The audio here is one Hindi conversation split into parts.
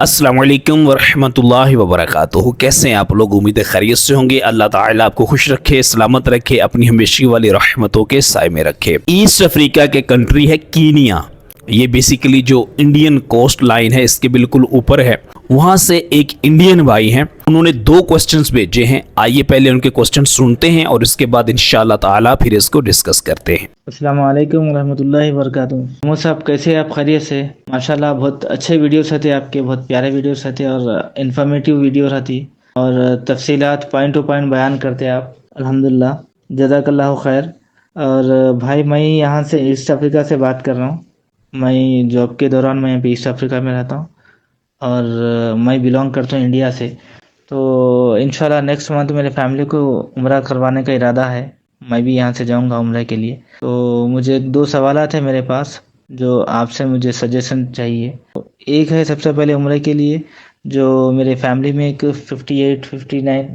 अस्सलाम वालेकुम वरहमतुल्लाहि वबरकातुहू। कैसे हैं आप लोग? उम्मीद है खैरियत से होंगे। अल्लाह ताला आपको खुश रखे, सलामत रखे, अपनी हमेशा वाली रहमतों के साए में रखे। ईस्ट अफ्रीका के कंट्री है कीनिया। ये बेसिकली जो इंडियन कोस्ट लाइन है इसके बिल्कुल ऊपर है। वहाँ से एक इंडियन भाई हैं, उन्होंने 2 क्वेश्चंस भेजे हैं। आइए पहले उनके क्वेश्चन सुनते हैं और इसके बाद इंशाअल्लाह ताला फिर इसको डिस्कस करते हैं। अस्सलाम वालेकुम रहमतुल्लाहि वबरकातुहू। मोहम्मद साहब कैसे हैं आप? खैरियत से? माशाल्लाह बहुत अच्छे वीडियोस रहते आपके, बहुत प्यारे वीडियोस रहते और इन्फॉर्मेटिव वीडियो रहती और तफसीलात पॉइंट टू पॉइंट बयान करते आप। अल्हम्दुलिल्लाह, जज़ाकल्लाहु खैर। और भाई मैं यहाँ से ईस्ट अफ्रीका से बात कर रहा हूँ। मैं जॉब के दौरान मैं अभी ईस्ट अफ्रीका में रहता हूँ और मैं बिलोंग करता हूँ इंडिया से। तो इंशाल्लाह नेक्स्ट मंथ मेरे फैमिली को उम्रा करवाने का इरादा है। मैं भी यहाँ से जाऊँगा उम्रा के लिए। तो मुझे 2 सवालात है मेरे पास जो आपसे मुझे सजेशन चाहिए। एक है सबसे पहले उम्रा के लिए, जो मेरे फैमिली में एक 58-59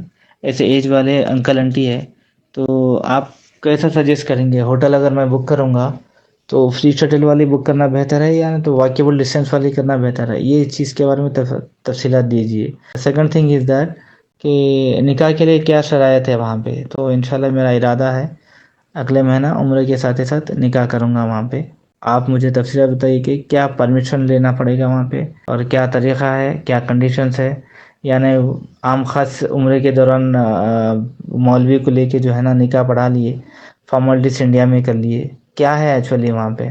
ऐसे एज वाले अंकल आंटी है, तो आप कैसा सजेस्ट करेंगे? होटल अगर मैं बुक करूँगा तो फ्री शटल वाली बुक करना बेहतर है या तो वॉकेबल डिस्टेंस वाली करना बेहतर है? ये चीज़ के बारे में तफसीलात दीजिए। सेकंड थिंग इज़ दैट कि निकाह के लिए क्या शरायत है वहाँ पे? तो इंशाल्लाह मेरा इरादा है अगले महीना उम्र के साथ ही साथ निकाह करूँगा वहाँ पे। आप मुझे तफसीलात बताइए कि क्या परमिशन लेना पड़ेगा वहाँ पे और क्या तरीक़ा है, क्या कंडीशंस है, यानी आम ख़ास उम्र के दौरान मौलवी को लेके जो है ना निकाह पढ़ा लिए, फॉर्मेलिटीज़ इंडिया में कर लिए, क्या है एक्चुअली वहाँ पे?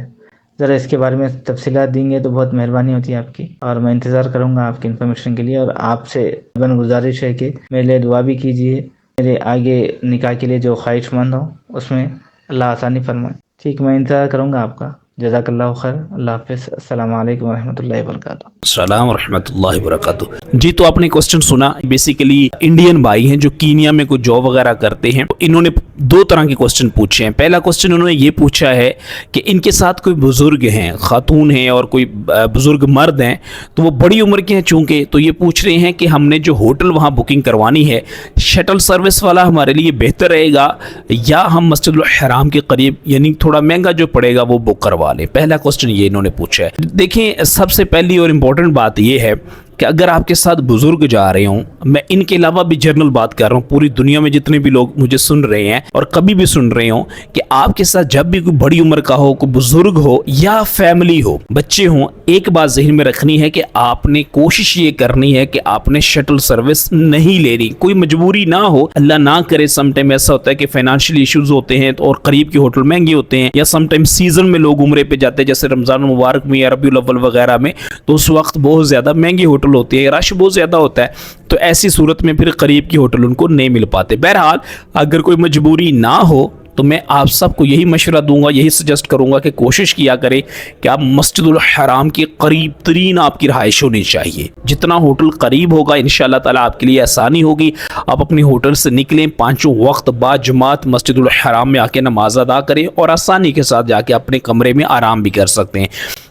ज़रा इसके बारे में तफसीलात देंगे तो बहुत मेहरबानी होती है आपकी और मैं इंतज़ार करूँगा आपकी इन्फॉर्मेशन के लिए। और आपसे गुजारिश है कि मेरे लिए दुआ भी कीजिए, मेरे आगे निकाह के लिए जो ख्वाहिशमंद हो उसमें अल्लाह आसानी फरमाए। ठीक, मैं इंतज़ार करूँगा आपका। जज़ाकल्लाहु खैर। अल्लाह हाफ़िज़। अस्सलामु अलैकुम वरहमतुल्लाहि वबरकातुहू। अस्सलाम वरहमतुल्लाहि वबरकातुहू। जी, तो आपने क्वेश्चन सुना। बेसिकली इंडियन भाई हैं जो कीनिया में कोई जॉब वगैरह करते हैं। तो इन्होंने 2 तरह के क्वेश्चन पूछे हैं। पहला क्वेश्चन उन्होंने ये पूछा है कि इनके साथ कोई बुजुर्ग हैं, खातून हैं और कोई बुजुर्ग मर्द हैं, तो वो बड़ी उम्र के हैं चूँकि, तो ये पूछ रहे हैं कि हमने जो होटल वहाँ बुकिंग करवानी है, शटल सर्विस वाला हमारे लिए बेहतर रहेगा या हम मस्जिदुल हराम के करीब यानी थोड़ा महंगा जो पड़ेगा वो बुक करवा लें? पहला क्वेश्चन ये इन्होंने पूछा है। देखें, सबसे पहली और इम्पोर्टेंट बात ये है कि अगर आपके साथ बुजुर्ग जा रहे हों, मैं इनके अलावा भी जनरल बात कर रहा हूँ, पूरी दुनिया में जितने भी लोग मुझे सुन रहे हैं और कभी भी सुन रहे हों, कि आपके साथ जब भी कोई बड़ी उम्र का हो, कोई बुजुर्ग हो या फैमिली हो, बच्चे हों, एक बात जहन में रखनी है कि आपने कोशिश ये करनी है कि आपने शटल सर्विस नहीं लेनी। कोई मजबूरी ना हो, अल्लाह ना करे। समटाइम ऐसा होता है कि फाइनेंशियल इश्यूज होते हैं और करीब के होटल महंगे होते हैं, या समटाइम सीजन में लोग उम्रे पे जाते हैं, जैसे रमजान मुबारक में या रबीउल अव्वल वगैरह में, तो उस वक्त बहुत ज़्यादा महंगे होटल होते हैं, रश बहुत ज़्यादा होता है। तो ऐसी सूरत में फिर करीब की होटल उनको नहीं मिल पाते। बहरहाल अगर कोई मजबूरी ना हो तो मैं आप सबको यही मशवरा दूंगा, यही सजेस्ट करूंगा कि कोशिश किया करें कि आप मस्जिदुल हराम के करीब तरीन आपकी रहाइश होनी चाहिए। जितना होटल करीब होगा इंशाअल्लाह ताला आपके लिए आसानी होगी। आप अपने होटल से निकलें, 5 वक्त बाद जमात मस्जिदुल हराम में आके नमाज अदा करें और आसानी के साथ जाके अपने कमरे में आराम भी कर सकते हैं।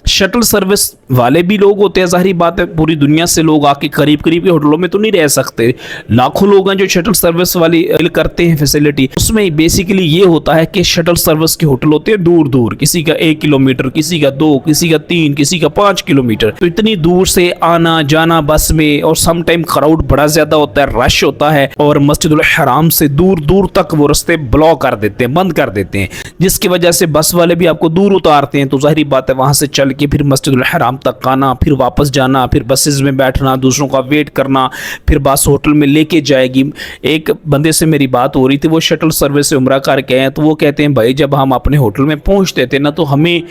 शटल सर्विस वाले भी लोग होते हैं, जाहिर बात है पूरी दुनिया से लोग आके करीब करीब के होटलों में तो नहीं रह सकते। लाखों लोग हैं जो शटल सर्विस वाली करते हैं फैसिलिटी। उसमें बेसिकली ये होता है कि शटल सर्विस के होटल होते हैं दूर दूर, किसी का 1 किलोमीटर, किसी का 2, किसी का 3, किसी का 5 किलोमीटर। तो इतनी दूर से आना जाना बस में, और सम टाइम क्राउड बड़ा ज्यादा होता है, रश होता है, और मस्जिदुल हराम से दूर दूर तक वो रास्ते ब्लॉक कर देते हैं, बंद कर देते हैं, जिसकी वजह से बस वाले भी आपको दूर उतारते हैं। तो जाहिर बात है वहां से चल कि फिर मस्जिदुल हराम तक आना, फिर वापस जाना, फिर बसेस में बैठना, दूसरों का वेट करना, फिर बस होटल में लेके जाएगी। एक बंदे से मेरी बात हो रही थी, वो शटल सर्विस से उम्रा करके हैं, तो वो कहते हैं भाई जब हम अपने होटल में पहुंचते थे ना, तो हमें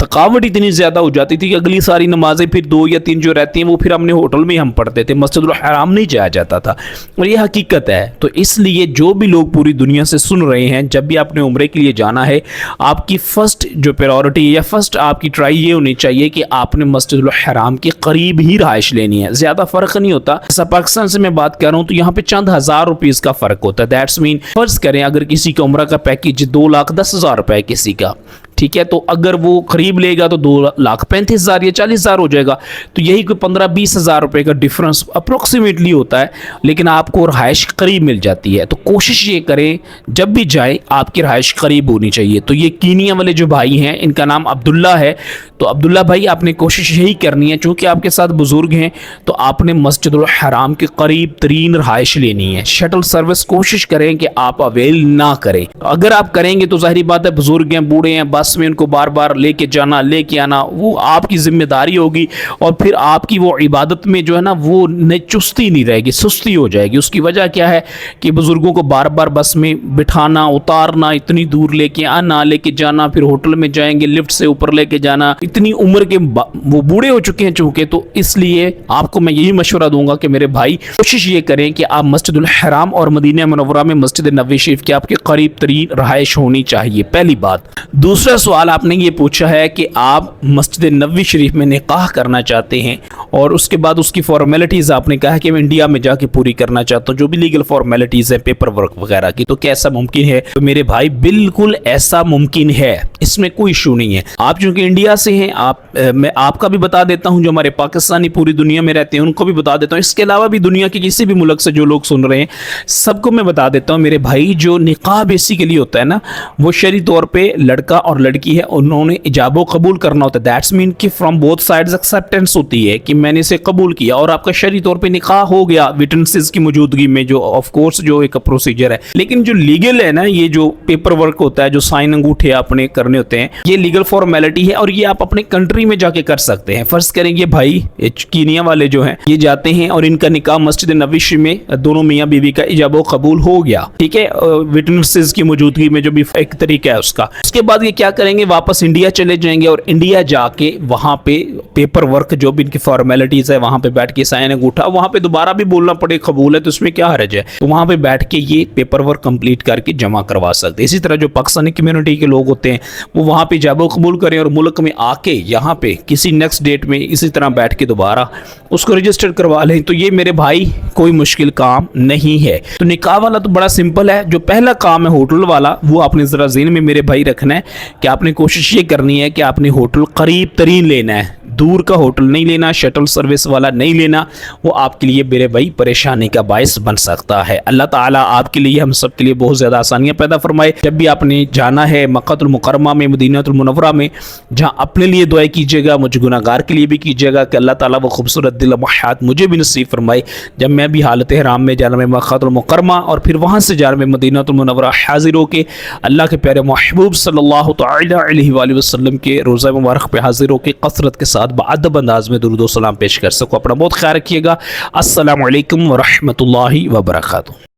थकावट इतनी ज़्यादा हो जाती थी कि अगली सारी नमाजें फिर 2 या 3 जो रहती हैं वो फिर हमने होटल में हम पढ़ते थे, मस्जिदुल हराम नहीं जाया जाता था। और ये हकीकत है। तो इसलिए जो भी लोग पूरी दुनिया से सुन रहे हैं, जब भी आपने उम्रे के लिए जाना है, आपकी फर्स्ट जो प्रायोरिटी या फर्स्ट आपकी ट्राई ये होनी चाहिए कि आपने मस्जिदुल हराम के करीब ही रहाइश लेनी है। ज़्यादा फ़र्क नहीं होता। ऐसा पाकिस्तान से मैं बात कर रहा हूँ तो यहाँ पे चंद हज़ार रुपीज़ का फ़र्क होता है। दैट्स मीन फर्ज करें अगर किसी का उम्रा का पैकेज 2,10,000 रुपये किसी का, ठीक है। तो अगर वो करीब लेगा तो 2,35,000 या 40,000 हो जाएगा। तो यही कोई 15-20 हज़ार रुपये का डिफरेंस अप्रोक्सीमेटली होता है, लेकिन आपको रहाइश करीब मिल जाती है। तो कोशिश ये करें जब भी जाए आपकी रहाइश करीब होनी चाहिए। तो ये कीनिया वाले जो भाई हैं इनका नाम अब्दुल्ला है। तो अब्दुल्ला भाई आपने कोशिश यही करनी है, चूँकि आपके साथ बुज़ुर्ग हैं तो आपने मस्जिदुल हराम के करीब तरीन रहाइश लेनी है। शटल सर्विस कोशिश करें कि आप अवेल ना करें। अगर आप करेंगे तो जाहिर बात है बुज़ुर्ग हैं, बूढ़े हैं, बस में उनको बार बार लेके जाना लेके आना वो आपकी जिम्मेदारी होगी, और फिर आपकी वो इबादत में जो है ना वो चुस्ती नहीं रहेगी, सुस्ती हो जाएगी। उसकी वजह क्या है कि बुज़ुर्गों को बार बार बस में बिठाना, उतारना, इतनी दूर लेके आना, लेके जाना, फिर होटल में जाएंगे लिफ्ट से ऊपर लेके जाना, इतनी उम्र के वो बूढ़े हो चुके हैं चूँकि। तो इसलिए आपको मैं यही मशवरा दूंगा कि मेरे भाई कोशिश ये करें कि आप मस्जिदुल हराम और मदीना मुनव्वरा में मस्जिद नबवी शरीफ के आपके करीब तरीन रहाइश होनी चाहिए, पहली बात। दूसरा सवाल आपने ये पूछा है कि आप मस्जिद नबवी शरीफ में निकाह करना चाहते हैं और उसके बाद उसकी फॉर्मेलिटीज़ आपने कहा कि मैं इंडिया में जाके पूरी करना चाहता हूँ, जो भी लीगल फॉर्मेलिटीज़ है पेपर वर्क वगैरह की, तो क्या ऐसा मुमकिन है? तो मेरे भाई बिल्कुल ऐसा मुमकिन है, इसमें कोई इशू नहीं है। आप चूँकि इंडिया से हैं, मैं आपका भी बता देता हूँ, जो हमारे पाकिस्तानी पूरी दुनिया में रहते हैं उनको भी बता देता हूँ, इसके अलावा भी दुनिया के किसी भी मुल्क से जो लोग सुन रहे हैं सबको मैं बता देता हूँ। मेरे भाई जो निकाह बेसिकली होता है ना, वो शरई तौर पे लड़का और लड़की है, उन्होंने इजाबो कबूल करना होता है। दैट्स मीन कि फ्रॉम बोथ साइड्स एक्सेप्टेंस होती है कि मैंने इसे कबूल किया और आपका शरई तौर पे निकाह हो गया विटनेसेस की मौजूदगी में, जो ऑफ कोर्स जो एक प्रोसीजर है। लेकिन जो लीगल है ना, ये जो पेपर वर्क होता है, जो साइन अंगूठे अपने करने होते हैं, ये लीगल फॉर्मेलिटी है और ये आप अपने कंट्री में जाके कर सकते हैं। फर्ज करेंगे भाई कीनिया वाले जो हैं ये जाते हैं और इनका निकाह मस्जिद नबवी में दोनों मियाँ बीवी का इजाबो कबूल हो गया, ठीक है, विटनेसेस की मौजूदगी में, जो भी एक तरीका है उसका। उसके बाद ये क्या करेंगे, वापस इंडिया चले जाएंगे और इंडिया जाके वहां पे पेपर वर्क जो भी इनकी फॉर्मेलिटीज है वहां पे बैठ के साइन अंगूठा, वहां पे दोबारा भी बोलना पड़े कबूल है तो उसमें क्या हर्ज है, तो वहां पे बैठ के ये पेपर वर्क कंप्लीट करके जमा करवा सकते हैं। इसी तरह जो पाकिस्तानी कम्युनिटी के लोग होते हैं वो वहां पे इजाबो कबूल करें और मुल्क में आके यहाँ पे किसी नेक्स्ट डेट में इसी तरह बैठ के दोबारा उसको रजिस्टर करवा लें। तो ये मेरे भाई कोई मुश्किल काम नहीं है। तो निकाह वाला तो बड़ा सिंपल है। जो पहला काम है होटल वाला, वो आपने ज़रा ज़हन में मेरे भाई रखना है कि आपने कोशिश ये करनी है कि आपने होटल करीब तरीन लेना है, दूर का होटल नहीं लेना, शटल सर्विस वाला नहीं लेना, वो आपके लिए मेरे भाई परेशानी का बायस बन सकता है। अल्लाह ताला आपके लिए, हम सब के लिए बहुत ज़्यादा आसानियाँ पैदा फरमाए। जब भी आपने जाना है मक्कातुल मुकर्रमा में, मदीनातुल मुनव्वरा में, जहाँ अपने लिए दुआ कीजिएगा, मुझे गुनाहगार के लिए भी कीजिएगा कि अल्लाह ताला वो खूबसूरत दिल हयात मुझे भी नसीब फरमाए। जब मैं भी हालत हराम में जाना में मक्कातुल मुकर्रमा और फिर वहाँ से जाना में मदीनातुल मुनव्वरा हाजिर होके अल्लाह के प्यारे महबूब सल्लल्लाहु तआला अलैहि वसल्लम के रोज़ा मुबारक पे हाजिर होके कसरत के साथ बाअदब अंदाज में दुरूद व सलाम पेश कर सको। अपना बहुत ख्याल रखिएगा। अस्सलामु अलैकुम व रहमतुल्लाहि व बरकातुहू।